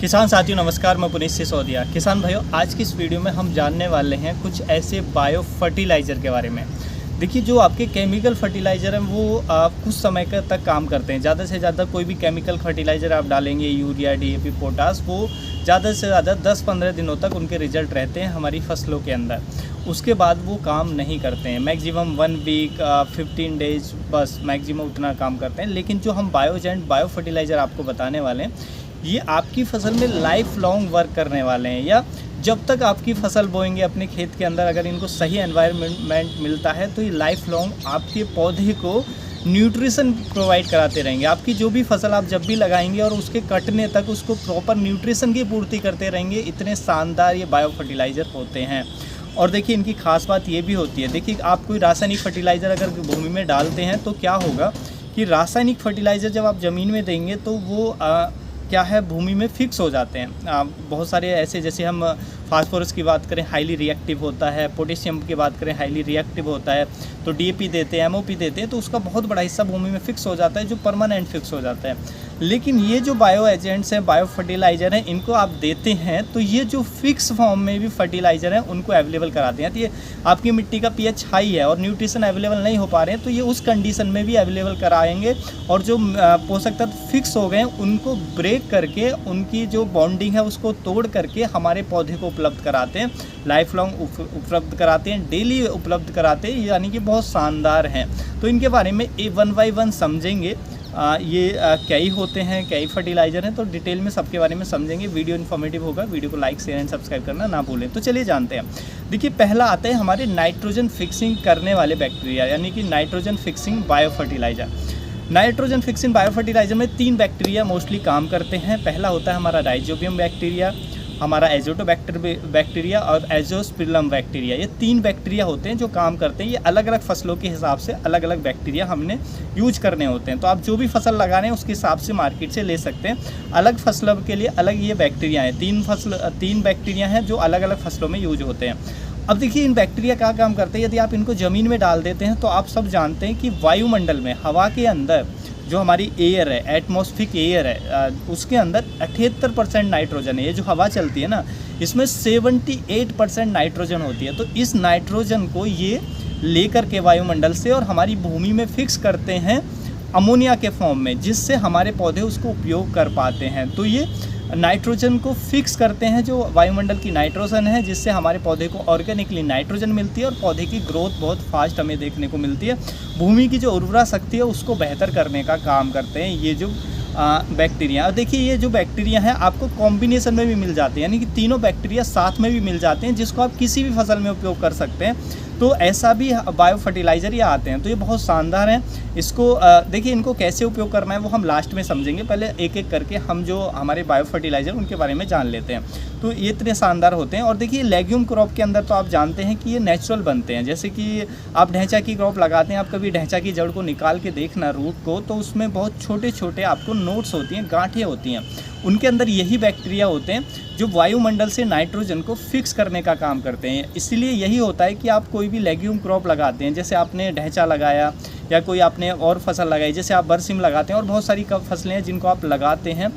किसान साथियों नमस्कार, मैं पुनीत सिसोदिया। किसान भाइयों, आज की इस वीडियो में हम जानने वाले हैं कुछ ऐसे बायो फर्टिलाइज़र के बारे में। देखिए, जो आपके केमिकल फर्टिलाइज़र हैं वो कुछ समय तक काम करते हैं। ज़्यादा से ज़्यादा कोई भी केमिकल फर्टिलाइज़र आप डालेंगे, यूरिया, डीएपी, पोटास, वो ज़्यादा से ज़्यादा 10-15 दिनों तक उनके रिजल्ट रहते हैं हमारी फसलों के अंदर। उसके बाद वो काम नहीं करते हैं। मैक्सिमम 1 वीक 15 डेज, बस मैक्सिमम उतना काम करते हैं। लेकिन जो हम बायोजेंट बायो फर्टिलाइज़र आपको बताने वाले हैं, ये आपकी फसल में लाइफ लॉन्ग वर्क करने वाले हैं। या जब तक आपकी फसल बोएंगे अपने खेत के अंदर, अगर इनको सही एनवायरनमेंट मिलता है तो ये लाइफ लॉन्ग आपके पौधे को न्यूट्रिशन प्रोवाइड कराते रहेंगे। आपकी जो भी फसल आप जब भी लगाएंगे और उसके कटने तक उसको प्रॉपर न्यूट्रिशन की पूर्ति करते रहेंगे। इतने शानदार ये बायो फर्टिलाइज़र होते हैं। और देखिए, इनकी खास बात ये भी होती है, देखिए आप कोई रासायनिक फर्टिलाइज़र अगर भूमि में डालते हैं तो क्या होगा कि रासायनिक फर्टिलाइज़र जब आप ज़मीन में देंगे तो वो क्या है, भूमि में फिक्स हो जाते हैं। बहुत सारे ऐसे, जैसे हम फास्फोरस की बात करें हाईली रिएक्टिव होता है, पोटेशियम की बात करें हाईली रिएक्टिव होता है, तो डीएपी देते हैं, एमओपी देते हैं, तो उसका बहुत बड़ा हिस्सा भूमि में फिक्स हो जाता है, जो परमानेंट फिक्स हो जाता है। लेकिन ये जो बायो एजेंट्स हैं, बायो फर्टिलाइज़र हैं, इनको आप देते हैं तो ये जो फिक्स फॉर्म में भी फर्टिलाइज़र हैं उनको अवेलेबल कराते हैं। तो ये आपकी मिट्टी का पीएच हाई है और न्यूट्रिशन अवेलेबल नहीं हो पा रहे हैं, तो ये उस कंडीशन में भी अवेलेबल कराएंगे। और जो पोषक तत्व फिक्स हो गए हैं उनको ब्रेक करके, उनकी जो बॉन्डिंग है उसको तोड़ करके हमारे पौधे को उपलब्ध कराते हैं, लाइफ लॉन्ग उपलब्ध कराते हैं, डेली उपलब्ध कराते हैं, यानी कि बहुत शानदार हैं। तो इनके बारे में 1 बाय 1 समझेंगे। ये कई होते हैं, कई फर्टिलाइज़र हैं, तो डिटेल में सबके बारे में समझेंगे। वीडियो इन्फॉर्मेटिव होगा, वीडियो को लाइक, शेयर एंड सब्सक्राइब करना ना भूलें। तो चलिए जानते हैं। देखिए, पहला आता है हमारे नाइट्रोजन फिक्सिंग करने वाले बैक्टीरिया, यानी कि nitrogen fixing bio fertiliser. Nitrogen fixing bio fertiliser में 3 बैक्टीरिया मोस्टली काम करते हैं। पहला होता है हमारा राइजोबियम बैक्टीरिया, हमारा एजोटोबैक्टर बैक्टीरिया और एजोस्पिरिलम बैक्टीरिया। ये 3 बैक्टीरिया होते हैं जो काम करते हैं। ये अलग अलग फसलों के हिसाब से अलग अलग बैक्टीरिया हमने यूज करने होते हैं। तो आप जो भी फसल लगा रहे हैं उसके हिसाब से मार्केट से ले सकते हैं। अलग फसलों के लिए अलग ये बैक्टीरिया हैं। 3 बैक्टीरिया हैं जो अलग अलग फसलों में यूज होते हैं। अब देखिए, इन बैक्टीरिया क्या काम करते हैं। यदि आप इनको ज़मीन में डाल देते हैं तो आप सब जानते हैं कि वायुमंडल में, हवा के अंदर जो हमारी एयर है, एटमॉस्फेरिक एयर है, उसके अंदर 78% नाइट्रोजन है। ये जो हवा चलती है ना, इसमें 78% नाइट्रोजन होती है। तो इस नाइट्रोजन को ये लेकर के वायुमंडल से और हमारी भूमि में फिक्स करते हैं अमोनिया के फॉर्म में, जिससे हमारे पौधे उसको उपयोग कर पाते हैं। तो ये नाइट्रोजन को फिक्स करते हैं, जो वायुमंडल की नाइट्रोजन है, जिससे हमारे पौधे को ऑर्गेनिकली नाइट्रोजन मिलती है और पौधे की ग्रोथ बहुत फास्ट हमें देखने को मिलती है। भूमि की जो उर्वरा शक्ति है उसको बेहतर करने का काम करते हैं ये जो बैक्टीरिया। देखिए, ये जो बैक्टीरिया हैं आपको कॉम्बिनेशन में भी मिल जाते हैं, यानी कि तीनों बैक्टीरिया साथ में भी मिल जाते हैं, जिसको आप किसी भी फसल में उपयोग कर सकते हैं। तो ऐसा भी बायो फर्टिलाइज़र ये आते हैं। तो ये बहुत शानदार हैं। इसको देखिए, इनको कैसे उपयोग करना है वो हम लास्ट में समझेंगे। पहले एक एक करके हम जो हमारे बायो फर्टिलाइज़र उनके बारे में जान लेते हैं। तो ये इतने शानदार होते हैं। और देखिए, लेग्यूम क्रॉप के अंदर तो आप जानते हैं कि ये नेचुरल बनते हैं। जैसे कि आप ढैंचा की क्रॉप लगाते हैं, आप कभी ढैंचा की जड़ को निकाल के देखना, रूट को, तो उसमें बहुत छोटे छोटे आपको नोट्स होती हैं, गांठें होती हैं। उनके अंदर यही बैक्टीरिया होते हैं जो वायुमंडल से नाइट्रोजन को फिक्स करने का काम करते हैं। इसीलिए यही होता है कि आप कोई भी लेग्यूम क्रॉप लगाते हैं, जैसे आपने ढैंचा लगाया या कोई आपने और फसल लगाई, जैसे आप बरसिम लगाते हैं, और बहुत सारी फसलें हैं जिनको आप लगाते हैं,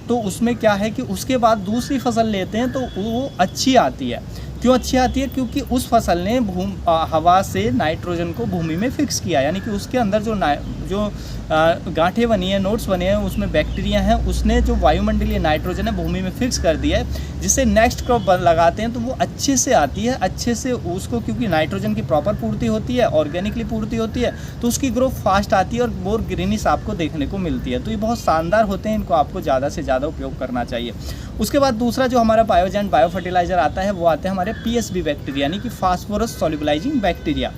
तो उसमें क्या है कि उसके बाद दूसरी फसल लेते हैं तो वो अच्छी आती है। क्यों अच्छी आती है? क्योंकि उस फसल ने हवा से नाइट्रोजन को भूमि में फिक्स किया, यानी कि उसके अंदर जो गांठें बनी है, नोट्स बने हैं, उसमें बैक्टीरिया हैं, उसने जो वायुमंडलीय नाइट्रोजन है भूमि में फिक्स कर दिया है, जिससे नेक्स्ट क्रॉप लगाते हैं तो वो अच्छे से आती है, अच्छे से उसको, क्योंकि नाइट्रोजन की प्रॉपर पूर्ति होती है, ऑर्गेनिकली पूर्ति होती है, तो उसकी ग्रोथ फास्ट आती है और मोर ग्रीनिश आपको देखने को मिलती है। तो ये बहुत शानदार होते हैं, इनको आपको ज़्यादा से ज़्यादा उपयोग करना चाहिए। उसके बाद दूसरा जो हमारा बायोजेंट बायो फर्टिलाइज़र आता है वो आते हैं हमारे पीएसबी बैक्टीरिया, यानी कि phosphorus solubilising bacteria.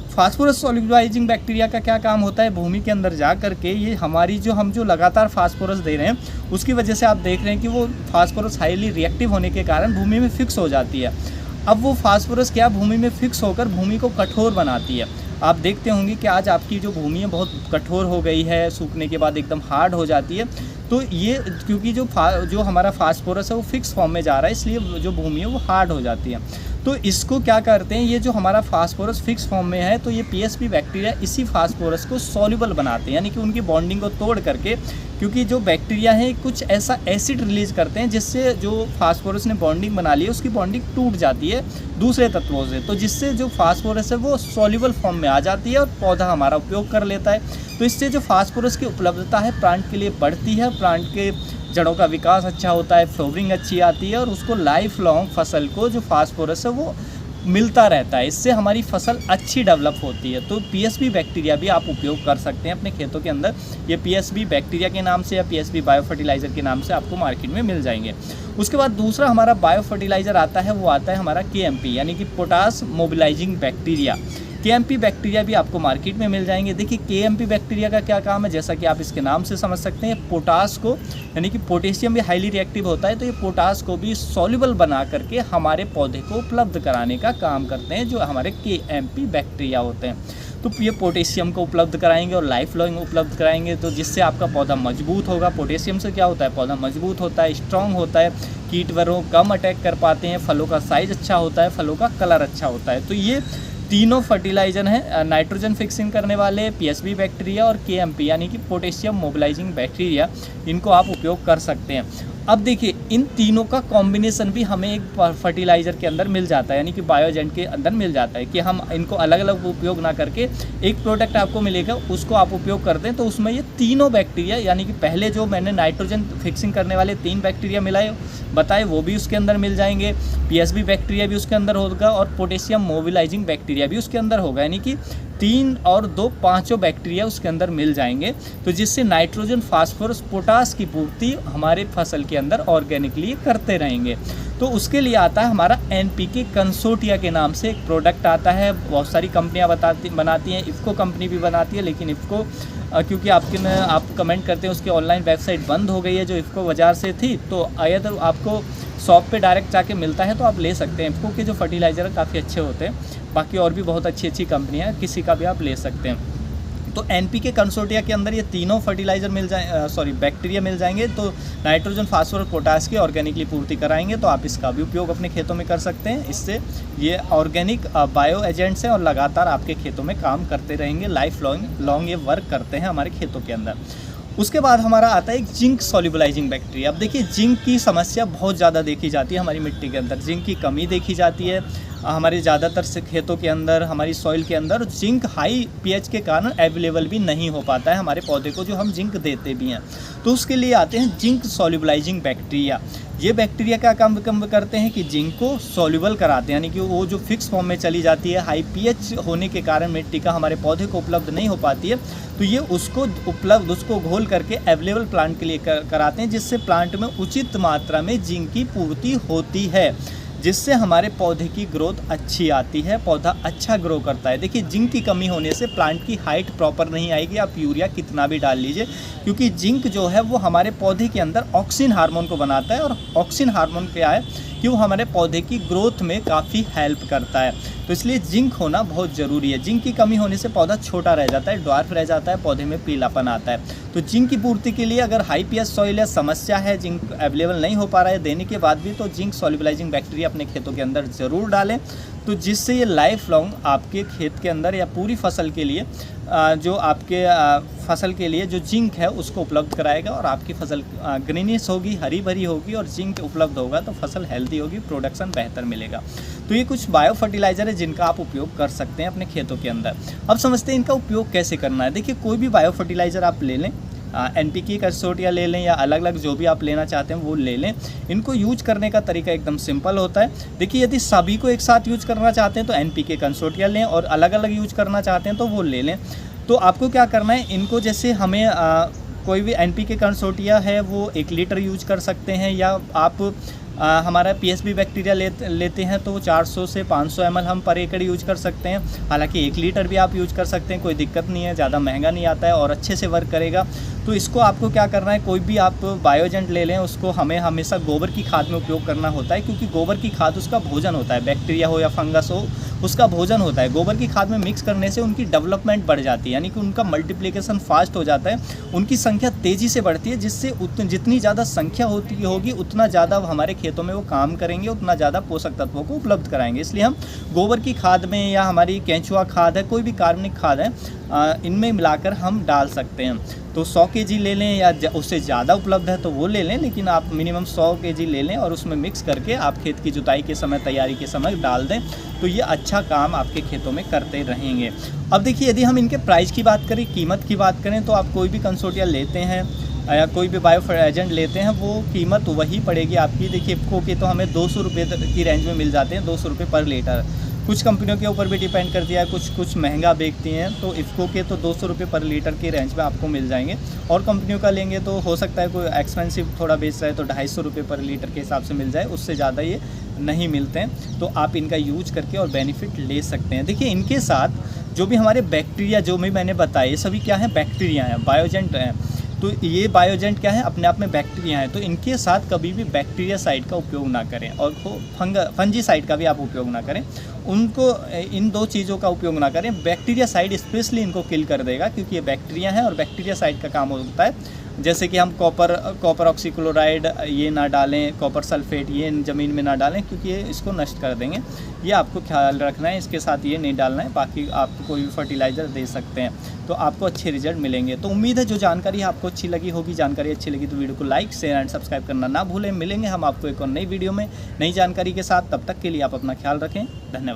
Phosphorus solubilising bacteria का क्या काम होता है? भूमि के अंदर जा करके ये हमारी हम जो लगातार फास्फोरस दे रहे हैं उसकी वजह से आप देख रहे हैं कि वो फास्फोरस हाईली रिएक्टिव होने के कारण भूमि में फिक्स हो जाती है। अब वो फास्फोरस क्या भूमि में फिक्स होकर भूमि को कठोर बनाती है। आप देखते होंगे कि आज आपकी जो भूमि है बहुत कठोर हो गई है, सूखने के बाद एकदम हार्ड हो जाती है। तो ये क्योंकि जो हमारा फास्फोरस है वो फिक्स फॉर्म में जा रहा है, इसलिए जो भूमि है वो हार्ड हो जाती है। तो इसको क्या करते हैं, ये जो हमारा फास्फोरस फिक्स फॉर्म में है, तो ये पीएसपी बैक्टीरिया इसी फास्फोरस को सॉल्युबल बनाते हैं, यानी कि उनकी बॉन्डिंग को तोड़ करके, क्योंकि जो बैक्टीरिया है कुछ ऐसा एसिड रिलीज करते हैं जिससे जो फास्फोरस ने बॉन्डिंग बना ली है उसकी बॉन्डिंग टूट जाती है दूसरे तत्वों से, तो जिससे जो फास्फोरस है वो सॉल्युबल फॉर्म में आ जाती है और पौधा हमारा उपयोग कर लेता है। तो इससे जो फास्फोरस की उपलब्धता है प्लांट के लिए बढ़ती है, प्लांट के जड़ों का विकास अच्छा होता है, फ्लावरिंग अच्छी आती है और उसको लाइफ लॉन्ग फसल को जो फास्फोरस है वो मिलता रहता है। इससे हमारी फसल अच्छी डेवलप होती है। तो पीएसबी बैक्टीरिया भी आप उपयोग कर सकते हैं अपने खेतों के अंदर। ये पीएसबी बैक्टीरिया के नाम से या पीएसबी बायो फर्टिलाइज़र के नाम से आपको मार्केट में मिल जाएंगे। उसके बाद दूसरा हमारा बायो फर्टिलाइज़र आता है, वो आता है हमारा केएमपी यानी कि potash mobilising bacteria. KMP bacteria भी आपको मार्केट में मिल जाएंगे। देखिए केएमपी बैक्टीरिया का क्या काम है, जैसा कि आप इसके नाम से समझ सकते हैं, पोटास को यानी कि पोटेशियम भी हाईली रिएक्टिव होता है, तो ये पोटास को भी सॉल्युबल बना करके हमारे पौधे को उपलब्ध कराने का काम करते हैं, जो हमारे केएमपी बैक्टीरिया होते हैं। तो ये पोटेशियम को उपलब्ध कराएंगे और लाइफ लॉन्ग उपलब्ध कराएंगे, तो जिससे आपका पौधा मजबूत होगा। पोटेशियम से क्या होता है, पौधा मजबूत होता है, स्ट्रॉन्ग होता है, कीट वर्गों कम अटैक कर पाते हैं, फलों का साइज अच्छा होता है, फलों का कलर अच्छा होता है। तो ये तीनों फर्टिलाइजर हैं, नाइट्रोजन फिक्सिंग करने वाले पीएसबी बैक्टीरिया और केएमपी यानी कि पोटेशियम मोबिलाइजिंग बैक्टीरिया, इनको आप उपयोग कर सकते हैं। अब देखिए इन तीनों का कॉम्बिनेशन भी हमें एक फर्टिलाइज़र के अंदर मिल जाता है, यानी कि बायो एजेंट के अंदर मिल जाता है, कि हम इनको अलग अलग उपयोग ना करके एक प्रोडक्ट आपको मिलेगा उसको आप उपयोग करते हैं। तो उसमें ये तीनों बैक्टीरिया, यानी कि पहले जो मैंने नाइट्रोजन फिक्सिंग करने वाले 3 बैक्टीरिया मिलाए बताए वो भी उसके अंदर मिल जाएंगे, पीएसबी बैक्टीरिया भी उसके अंदर होगा और पोटेशियम मोबिलाइजिंग बैक्टीरिया भी उसके अंदर होगा, यानी कि 3 और 2 पाँचों बैक्टीरिया उसके अंदर मिल जाएंगे। तो जिससे नाइट्रोजन, फास्फोरस, पोटास की पूर्ति हमारे फसल के अंदर ऑर्गेनिकली करते रहेंगे। तो उसके लिए आता है हमारा एनपीके कंसोर्टिया के नाम से एक प्रोडक्ट आता है। बहुत सारी कंपनियां बनाती हैं, इफ़को कंपनी भी बनाती है, लेकिन इफ़को क्योंकि आप कमेंट करते हैं उसकी ऑनलाइन वेबसाइट बंद हो गई है जो इफ़को बाज़ार से थी, तो अगर आपको शॉप पे डायरेक्ट जाके मिलता है तो आप ले सकते हैं। इफ़को के जो फर्टिलाइज़र है काफ़ी अच्छे होते हैं, बाकी और भी बहुत अच्छी अच्छी कंपनियाँ हैं, किसी का भी आप ले सकते हैं। तो एनपीके कंसोर्टिया के अंदर ये तीनों फर्टिलाइज़र बैक्टीरिया मिल जाएंगे, तो नाइट्रोजन, फास्फोरस, पोटास की ऑर्गेनिकली पूर्ति कराएंगे। तो आप इसका भी उपयोग अपने खेतों में कर सकते हैं। इससे ये ऑर्गेनिक बायो एजेंट्स हैं और लगातार आपके खेतों में काम करते रहेंगे, लाइफ लॉन्ग ये वर्क करते हैं हमारे खेतों के अंदर। उसके बाद हमारा आता है एक जिंक सॉल्युबलाइजिंग बैक्टीरिया। अब देखिए जिंक की समस्या बहुत ज़्यादा देखी जाती है हमारी मिट्टी के अंदर, जिंक की कमी देखी जाती है हमारे ज़्यादातर से खेतों के अंदर, हमारी सॉइल के अंदर। जिंक हाई पीएच के कारण अवेलेबल भी नहीं हो पाता है हमारे पौधे को, जो हम जिंक देते भी हैं। तो उसके लिए आते हैं जिंक सॉल्युबलाइजिंग बैक्टीरिया। ये बैक्टीरिया क्या काम करते हैं कि जिंक को सॉल्युबल कराते हैं, यानी कि वो जो फिक्स फॉर्म में चली जाती है, हाई पीएच होने के कारण मिट्टी का हमारे पौधे को उपलब्ध नहीं हो पाती है, तो ये उसको घोल करके अवेलेबल प्लांट के लिए कराते हैं, जिससे प्लांट में उचित मात्रा में जिंक की पूर्ति होती है, जिससे हमारे पौधे की ग्रोथ अच्छी आती है, पौधा अच्छा ग्रो करता है। देखिए जिंक की कमी होने से प्लांट की हाइट प्रॉपर नहीं आएगी, आप यूरिया कितना भी डाल लीजिए, क्योंकि जिंक जो है वो हमारे पौधे के अंदर ऑक्सिन हार्मोन को बनाता है, और ऑक्सिन हार्मोन क्या है कि वो हमारे पौधे की ग्रोथ में काफ़ी हेल्प करता है। तो इसलिए जिंक होना बहुत ज़रूरी है। जिंक की कमी होने से पौधा छोटा रह जाता है, ड्वार्फ रह जाता है, पौधे में पीलापन आता है। तो जिंक की पूर्ति के लिए अगर हाई पीएच सॉइल है, समस्या है, जिंक अवेलेबल नहीं हो पा रहा है देने के बाद भी, तो जिंक सॉल्युबलाइजिंग बैक्टीरिया अपने खेतों के अंदर ज़रूर डालें, तो जिससे ये लाइफ लॉन्ग आपके खेत के अंदर या पूरी फसल के लिए जो आपके फसल के लिए जो जिंक है उसको उपलब्ध कराएगा, और आपकी फसल ग्रीनिश होगी, हरी भरी होगी, और जिंक उपलब्ध होगा तो फसल हेल्दी होगी, प्रोडक्शन बेहतर मिलेगा। तो ये कुछ बायो फर्टिलाइज़र है जिनका आप उपयोग कर सकते हैं अपने खेतों के अंदर। अब समझते हैं इनका उपयोग कैसे करना है। देखिए कोई भी बायो फर्टिलाइज़र आप ले लें, एनपीके कंसोर्टिया ले लें या अलग अलग जो भी आप लेना चाहते हैं वो ले लें। इनको यूज करने का तरीका एकदम सिंपल होता है। देखिए यदि सभी को एक साथ यूज करना चाहते हैं तो एनपीके कंसोर्टिया लें, और अलग अलग यूज करना चाहते हैं तो वो ले लें। तो आपको क्या करना है, इनको जैसे हमें कोई भी एनपीके कंसोर्टिया है वो 1 लीटर यूज कर सकते हैं, या आप हमारा पीएसबी बैक्टीरिया लेते हैं तो 400 से 500 ml हम पर एकड़ यूज कर सकते हैं। हालांकि 1 लीटर भी आप यूज कर सकते हैं, कोई दिक्कत नहीं है, ज़्यादा महंगा नहीं आता है और अच्छे से वर्क करेगा। तो इसको आपको क्या करना है, कोई भी आप बायोएजेंट ले लें, उसको हमें हमेशा गोबर की खाद में उपयोग करना होता है, क्योंकि गोबर की खाद उसका भोजन होता है, बैक्टीरिया हो या फंगस हो उसका भोजन होता है। गोबर की खाद में मिक्स करने से उनकी डेवलपमेंट बढ़ जाती है, यानी कि उनका मल्टीप्लिकेशन फास्ट हो जाता है, उनकी संख्या तेज़ी से बढ़ती है, जिससे जितनी ज़्यादा संख्या होगी उतना ज़्यादा हमारे खेतों में वो काम करेंगे, उतना ज़्यादा पोषक तत्वों को उपलब्ध कराएंगे। इसलिए हम गोबर की खाद में या हमारी केंचुआ खाद है, कोई भी कार्बनिक खाद है, इनमें मिलाकर हम डाल सकते हैं। तो 100 केजी ले लें या उससे ज़्यादा उपलब्ध है तो वो ले लें, लेकिन आप मिनिमम 100 केजी ले लें और उसमें मिक्स करके आप खेत की जुताई के समय, तैयारी के समय डाल दें, तो ये अच्छा काम आपके खेतों में करते रहेंगे। अब देखिए, यदि हम इनके प्राइस की बात करें, कीमत की बात करें, तो आप कोई भी कंसोर्टिया लेते हैं या कोई भी बायो एजेंट लेते हैं, वो कीमत वही पड़ेगी आपकी। देखिए, इफ़को के तो हमें 200 रुपये की रेंज में मिल जाते हैं, 200 रुपये पर लीटर। कुछ कंपनियों के ऊपर भी डिपेंड करती है, कुछ महंगा बेचती हैं, तो इफ़को के तो 200 रुपये पर लीटर की रेंज में आपको मिल जाएंगे। और कंपनियों का लेंगे तो हो सकता है कोई एक्सपेंसिव थोड़ा बेच रहा है तो 250 रुपये पर लीटर के हिसाब से मिल जाए, उससे ज़्यादा ये नहीं मिलते हैं। तो आप इनका यूज करके और बेनिफिट ले सकते हैं। देखिए, इनके साथ जो भी हमारे बैक्टीरिया, जो भी मैंने बताया, ये सभी क्या है, बैक्टीरिया हैं, बायोजेंट हैं। तो ये बायोजेंट क्या है, अपने आप में बैक्टीरिया हैं, तो इनके साथ कभी भी बैक्टीरिया साइड का उपयोग ना करें, और फंजी साइड का भी आप उपयोग ना करें। उनको इन दो चीज़ों का उपयोग ना करें। बैक्टीरिया साइड स्पेशली इनको किल कर देगा, क्योंकि ये बैक्टीरिया है, और बैक्टीरिया साइड का काम होता है जैसे कि हम कॉपर ऑक्सीक्लोराइड ये ना डालें, कॉपर सल्फेट ये ज़मीन में ना डालें, क्योंकि ये इसको नष्ट कर देंगे। ये आपको ख्याल रखना है, इसके साथ ये नहीं डालना है। बाकी आप कोई भी फर्टिलाइज़र दे सकते हैं, तो आपको अच्छे रिजल्ट मिलेंगे। तो उम्मीद है जो जानकारी आपको अच्छी लगी होगी। जानकारी अच्छी लगी तो वीडियो को लाइक, शेयर एंड सब्सक्राइब करना ना भूलें। मिलेंगे हम आपको एक और नई वीडियो में नई जानकारी के साथ। तब तक के लिए आप अपना ख्याल रखें। धन्यवाद।